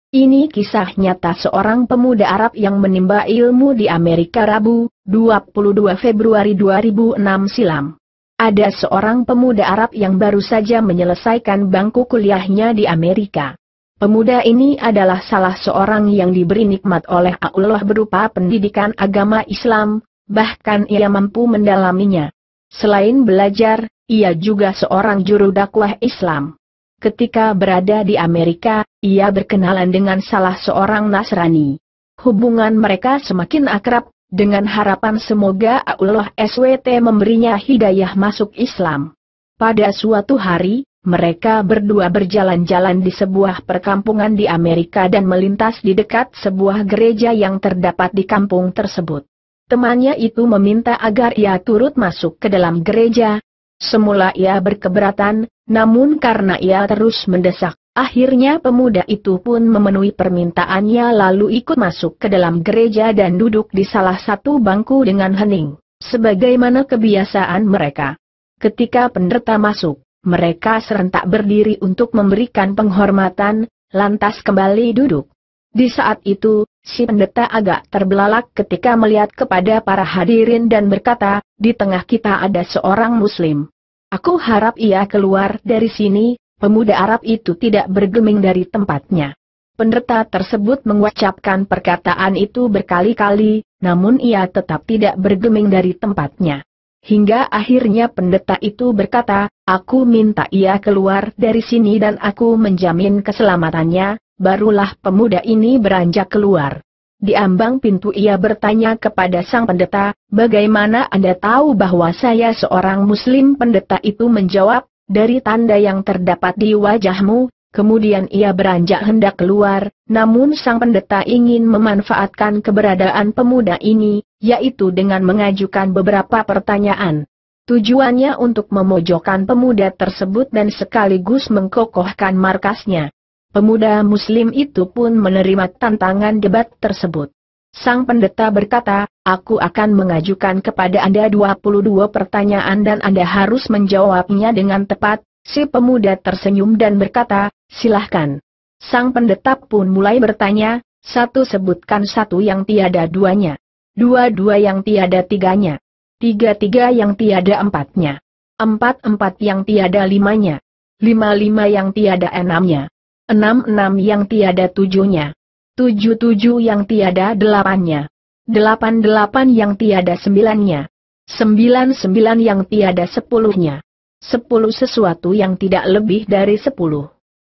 Ini kisah nyata seorang pemuda Arab yang menimba ilmu di Amerika Rabu, 22 Februari 2006 silam. Ada seorang pemuda Arab yang baru saja menyelesaikan bangku kuliahnya di Amerika. Pemuda ini adalah salah seorang yang diberi nikmat oleh Allah berupa pendidikan agama Islam, bahkan ia mampu mendalaminya. Selain belajar, ia juga seorang juru dakwah Islam. Ketika berada di Amerika, ia berkenalan dengan salah seorang Nasrani. Hubungan mereka semakin akrab, dengan harapan semoga Allah SWT memberinya hidayah masuk Islam. Pada suatu hari, mereka berdua berjalan-jalan di sebuah perkampungan di Amerika dan melintas di dekat sebuah gereja yang terdapat di kampung tersebut. Temannya itu meminta agar ia turut masuk ke dalam gereja. Semula ia berkeberatan, namun karena ia terus mendesak, akhirnya pemuda itu pun memenuhi permintaannya lalu ikut masuk ke dalam gereja dan duduk di salah satu bangku dengan hening, sebagaimana kebiasaan mereka. Ketika pendeta masuk, mereka serentak berdiri untuk memberikan penghormatan, lantas kembali duduk. Di saat itu, si pendeta agak terbelalak ketika melihat kepada para hadirin dan berkata, "Di tengah kita ada seorang Muslim. Aku harap ia keluar dari sini." Pemuda Arab itu tidak bergeming dari tempatnya. Pendeta tersebut mengucapkan perkataan itu berkali-kali, namun ia tetap tidak bergeming dari tempatnya. Hingga akhirnya pendeta itu berkata, "Aku minta ia keluar dari sini dan aku menjamin keselamatannya." Barulah pemuda ini beranjak keluar. Di ambang pintu ia bertanya kepada sang pendeta, "Bagaimana Anda tahu bahwa saya seorang Muslim?" Pendeta itu menjawab, "Dari tanda yang terdapat di wajahmu." Kemudian ia beranjak hendak keluar, namun sang pendeta ingin memanfaatkan keberadaan pemuda ini, yaitu dengan mengajukan beberapa pertanyaan. Tujuannya untuk memojokkan pemuda tersebut dan sekaligus mengkokohkan markasnya. Pemuda Muslim itu pun menerima tantangan debat tersebut. Sang pendeta berkata, "Aku akan mengajukan kepada Anda 22 pertanyaan dan Anda harus menjawabnya dengan tepat." Si pemuda tersenyum dan berkata, "Silahkan." Sang pendeta pun mulai bertanya, "Satu sebutkan satu yang tiada duanya. Dua yang tiada tiganya. Tiga yang tiada empatnya. Empat yang tiada limanya. Lima yang tiada enamnya. Enam yang tiada tujuhnya. Tujuh yang tiada delapannya. Delapan yang tiada sembilannya. Sembilan yang tiada sepuluhnya. 10 sesuatu yang tidak lebih dari 10.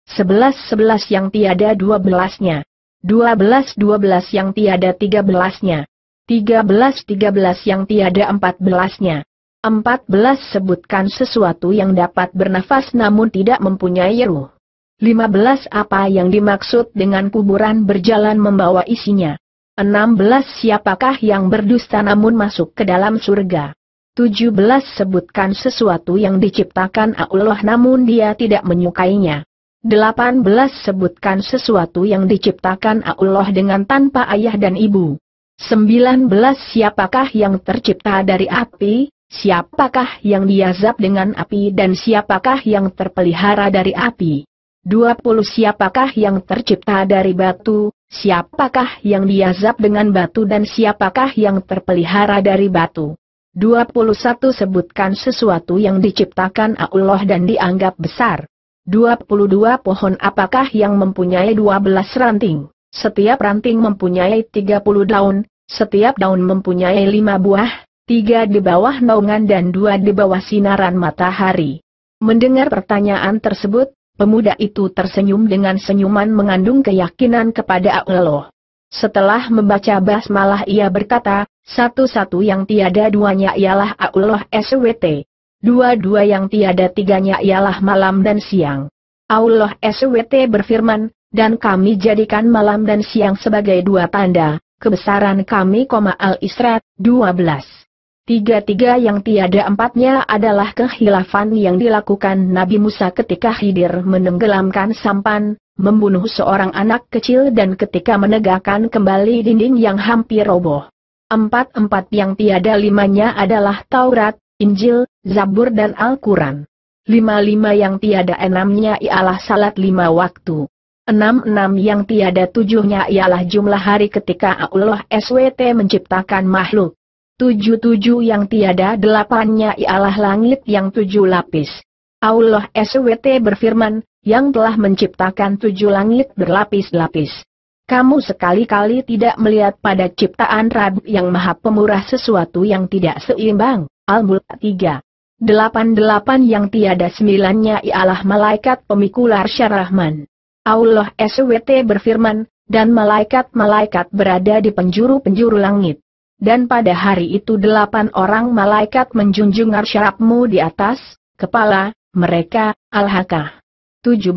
11 yang tiada 12-nya. 12 yang tiada 13-nya. 13 yang tiada 14-nya. 14 sebutkan sesuatu yang dapat bernafas namun tidak mempunyai ruh. 15 apa yang dimaksud dengan kuburan berjalan membawa isinya. 16 siapakah yang berdusta namun masuk ke dalam surga. 17 sebutkan sesuatu yang diciptakan Allah namun dia tidak menyukainya. 18 sebutkan sesuatu yang diciptakan Allah dengan tanpa ayah dan ibu. 19 siapakah yang tercipta dari api, siapakah yang diazab dengan api dan siapakah yang terpelihara dari api. 20 siapakah yang tercipta dari batu, siapakah yang diazab dengan batu dan siapakah yang terpelihara dari batu. 21 sebutkan sesuatu yang diciptakan Allah dan dianggap besar. 22 pohon apakah yang mempunyai 12 ranting, setiap ranting mempunyai 30 daun, setiap daun mempunyai 5 buah, 3 di bawah naungan dan 2 di bawah sinaran matahari. Mendengar pertanyaan tersebut, pemuda itu tersenyum dengan senyuman mengandung keyakinan kepada Allah. Setelah membaca basmalah ia berkata, "Satu yang tiada duanya ialah Allah SWT. Dua yang tiada tiganya ialah malam dan siang. Allah SWT berfirman, dan kami jadikan malam dan siang sebagai 2 tanda, kebesaran kami, Al-Isra 12. Tiga yang tiada empatnya adalah kehilafan yang dilakukan Nabi Musa ketika Khidir menenggelamkan sampan, membunuh seorang anak kecil dan ketika menegakkan kembali dinding yang hampir roboh. 4 yang tiada limanya adalah Taurat, Injil, Zabur dan Al-Quran. 5 yang tiada enamnya ialah salat 5 waktu. 66 yang tiada tujuhnya ialah jumlah hari ketika Allah SWT menciptakan makhluk. 77 yang tiada delapannya ialah langit yang 7 lapis. Allah SWT berfirman, yang telah menciptakan 7 langit berlapis-lapis. Kamu sekali-kali tidak melihat pada ciptaan Rabb yang Maha Pemurah sesuatu yang tidak seimbang. Al-Mulk 3. 88 yang tiada sembilannya ialah malaikat pemikul arsy Rahman. Allah SWT berfirman, dan malaikat-malaikat berada di penjuru-penjuru langit. Dan pada hari itu 8 orang malaikat menjunjung arsy Rabb-Mu di atas kepala mereka. Al-Haqqah 17.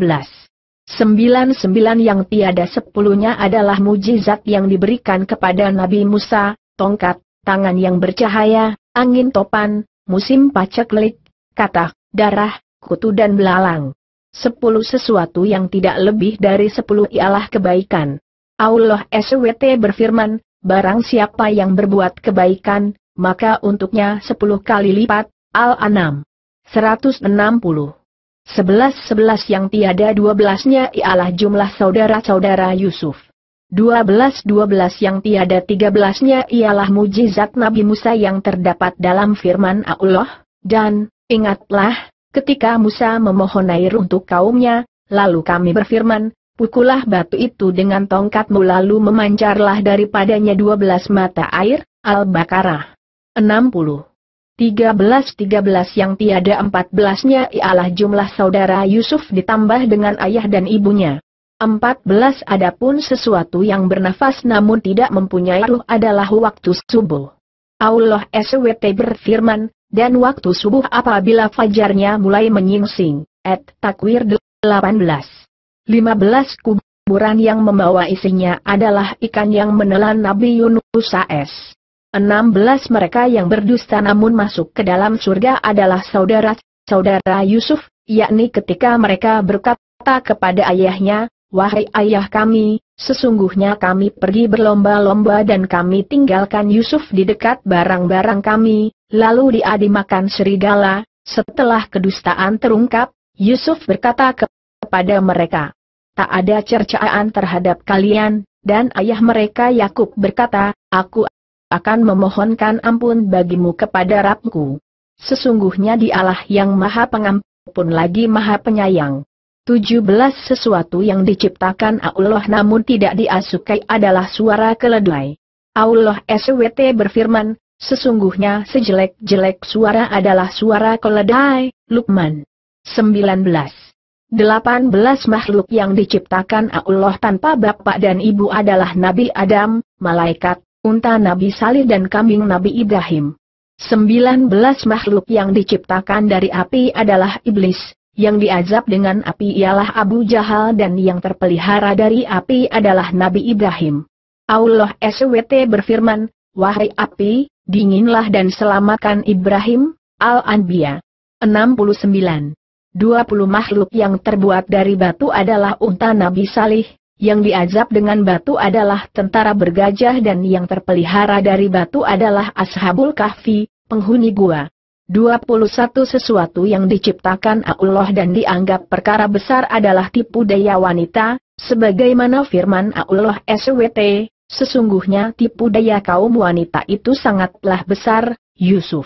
99 yang tiada 10-nya adalah mujizat yang diberikan kepada Nabi Musa, tongkat, tangan yang bercahaya, angin topan, musim paceklik, katak, darah, kutu dan belalang. 10 sesuatu yang tidak lebih dari 10 ialah kebaikan. Allah SWT berfirman, barang siapa yang berbuat kebaikan, maka untuknya 10 kali lipat. Al-An'am 160. 11 yang tiada 12-nya ialah jumlah saudara-saudara Yusuf. 12 yang tiada 13-nya ialah mujizat Nabi Musa yang terdapat dalam firman Allah, dan, ingatlah, ketika Musa memohon air untuk kaumnya, lalu kami berfirman, pukullah batu itu dengan tongkatmu lalu memancarlah daripadanya 12 mata air. Al-Baqarah 60. 13 yang tiada 14-nya ialah jumlah saudara Yusuf ditambah dengan ayah dan ibunya. 14 adapun sesuatu yang bernafas namun tidak mempunyai ruh adalah waktu subuh. Allah SWT berfirman, dan waktu subuh apabila fajarnya mulai menyingsing. At-Takwir 18. 15 kuburan yang membawa isinya adalah ikan yang menelan Nabi Yunus AS. 16 mereka yang berdusta namun masuk ke dalam surga adalah saudara-saudara Yusuf, yakni ketika mereka berkata kepada ayahnya, wahai ayah kami, sesungguhnya kami pergi berlomba-lomba dan kami tinggalkan Yusuf di dekat barang-barang kami, lalu dia dimakan serigala. Setelah kedustaan terungkap, Yusuf berkata kepada mereka, tak ada cercaan terhadap kalian, dan ayah mereka Yakub berkata, aku akan memohonkan ampun bagimu kepada Rabbku. Sesungguhnya Dialah yang Maha Pengampun lagi Maha Penyayang. 17 sesuatu yang diciptakan Allah namun tidak diasukai adalah suara keledai. Allah SWT berfirman, sesungguhnya sejelek-jelek suara adalah suara keledai. Luqman 19. 18 makhluk yang diciptakan Allah tanpa bapak dan ibu adalah Nabi Adam, malaikat, unta Nabi Salih dan kambing Nabi Ibrahim. 19 makhluk yang diciptakan dari api adalah iblis, yang diazab dengan api ialah Abu Jahal dan yang terpelihara dari api adalah Nabi Ibrahim. Allah SWT berfirman, wahai api, dinginlah dan selamatkan Ibrahim. Al-Anbiya 69. 20 makhluk yang terbuat dari batu adalah unta Nabi Salih, yang diazab dengan batu adalah tentara bergajah dan yang terpelihara dari batu adalah Ashabul Kahfi, penghuni gua. 21 sesuatu yang diciptakan Allah dan dianggap perkara besar adalah tipu daya wanita, sebagaimana firman Allah SWT, sesungguhnya tipu daya kaum wanita itu sangatlah besar. Yusuf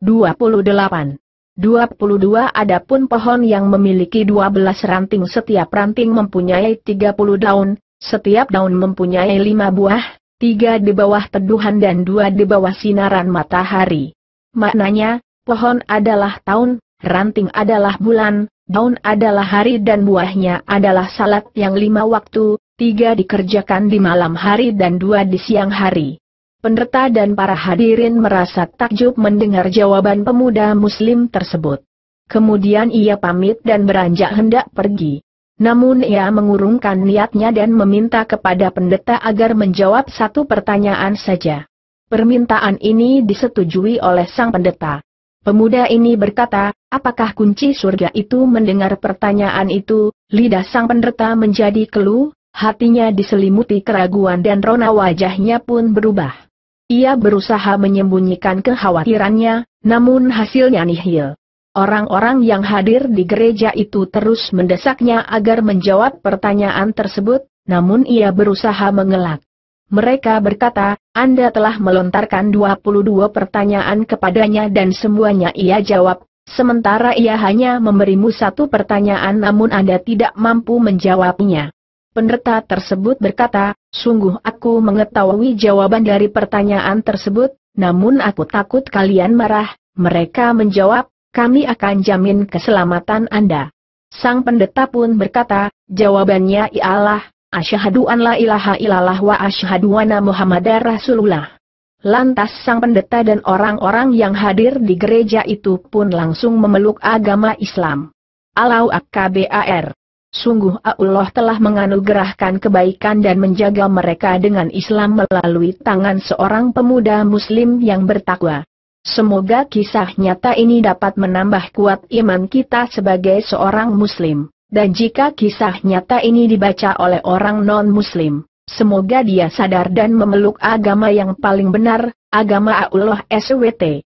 28. 22 adapun pohon yang memiliki 12 ranting, setiap ranting mempunyai 30 daun, setiap daun mempunyai 5 buah, 3 di bawah teduhan dan 2 di bawah sinaran matahari. Maknanya, pohon adalah tahun, ranting adalah bulan, daun adalah hari dan buahnya adalah salat yang 5 waktu, 3 dikerjakan di malam hari dan 2 di siang hari. Pendeta dan para hadirin merasa takjub mendengar jawaban pemuda muslim tersebut. Kemudian ia pamit dan beranjak hendak pergi. Namun ia mengurungkan niatnya dan meminta kepada pendeta agar menjawab satu pertanyaan saja. Permintaan ini disetujui oleh sang pendeta. Pemuda ini berkata, apakah kunci surga itu? Mendengar pertanyaan itu, lidah sang pendeta menjadi keluh, hatinya diselimuti keraguan dan rona wajahnya pun berubah. Ia berusaha menyembunyikan kekhawatirannya, namun hasilnya nihil. Orang-orang yang hadir di gereja itu terus mendesaknya agar menjawab pertanyaan tersebut, namun ia berusaha mengelak. Mereka berkata, Anda telah melontarkan 22 pertanyaan kepadanya dan semuanya ia jawab, sementara ia hanya memberimu satu pertanyaan namun Anda tidak mampu menjawabnya. Pendeta tersebut berkata, sungguh aku mengetahui jawaban dari pertanyaan tersebut, namun aku takut kalian marah. Mereka menjawab, kami akan jamin keselamatan Anda. Sang pendeta pun berkata, jawabannya ialah, asyhadu an la ilaha illallah wa asyhadu anna Muhammadar Rasulullah. Lantas sang pendeta dan orang-orang yang hadir di gereja itu pun langsung memeluk agama Islam. Allahu Akbar. Sungguh Allah telah menganugerahkan kebaikan dan menjaga mereka dengan Islam melalui tangan seorang pemuda muslim yang bertakwa. Semoga kisah nyata ini dapat menambah kuat iman kita sebagai seorang muslim, dan jika kisah nyata ini dibaca oleh orang non-muslim, semoga dia sadar dan memeluk agama yang paling benar, agama Allah SWT.